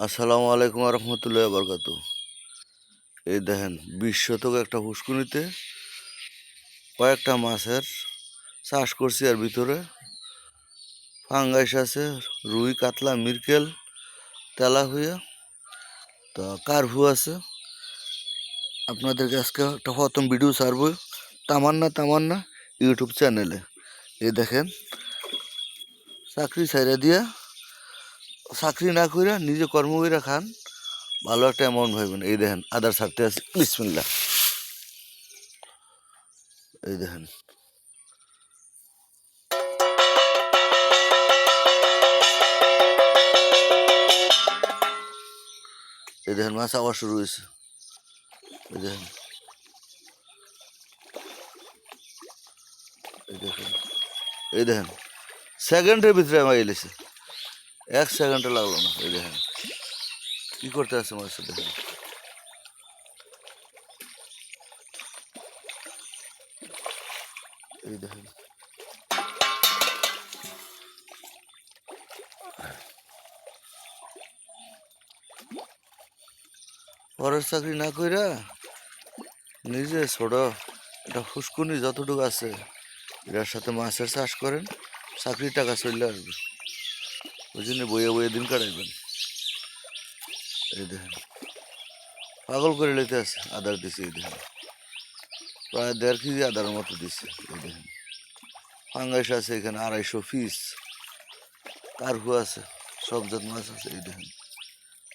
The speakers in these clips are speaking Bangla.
আসসালামু আলাইকুম রহমতুল্লাহ বরকাতু। এই দেখেন 20 শতক একটা হুস্কুনিতে কয়েকটা মাছের চাষ করছি। আর ভিতরে ফাঙ্গাইস আছে, রুই, কাতলা, মিরকেল, তেলাহুয়া, তা কারভু আছে। আপনাদেরকে আজকে একটা প্রথম ভিডিও ছাড়বো তামান্না ইউটিউব চ্যানেলে। এই দেখেন চাকরি ছাইরা দিয়া, চাকরি না কইরা নিজে কর্ম কইরা খান, ভালো একটা অ্যামাউন্ট ভাইবেন। এই দেখেন আদার ছাড়তে আছে, বিসমিল্লাহ। এই দেখেন মাছ আবার শুরু হয়েছে। এই দেখেন এই দেখেন সেকেন্ডের ভিতরে আমার এলেছে, 1 সেকেন্ডে লাগলো না। এই দেখেন কি করতে আছে মাছের, দেখেন এই দেখেন পরের চাকরি না কইরা নিজে ছোট একটা ফুসকুনি যতটুকু আছে এটার সাথে মাছের চাষ করেন, চাকরির টাকা চলে আসবে। ওই জন্য বইয়ে দিন কাটাইবেন। এই দেখেন পাগল করে লেতে আছে, আদার দিছে। এই দেখেন প্রায় 1.5 কেজি আদার মতো দিছে। এই দেখেন ফাঙ্গাইস আছে এখানে 250 পিস, কারহু আছে, সব জাত মাছ আছে। এই দেখেন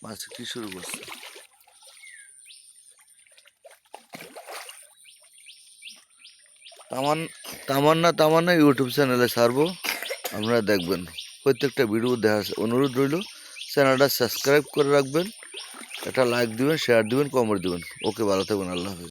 মাছ কি শুরু করছে। তামান্না ইউটিউব চ্যানেলে ছাড়বো, আপনারা দেখবেন। প্রত্যেকটা ভিডিও দেখার অনুরোধ রইল। চ্যানেলটা সাবস্ক্রাইব করে রাখবেন, একটা লাইক দিবেন, শেয়ার দিবেন, কমেন্ট দিবেন। ওকে, ভালো থাকবেন, আল্লাহ হাফেজ।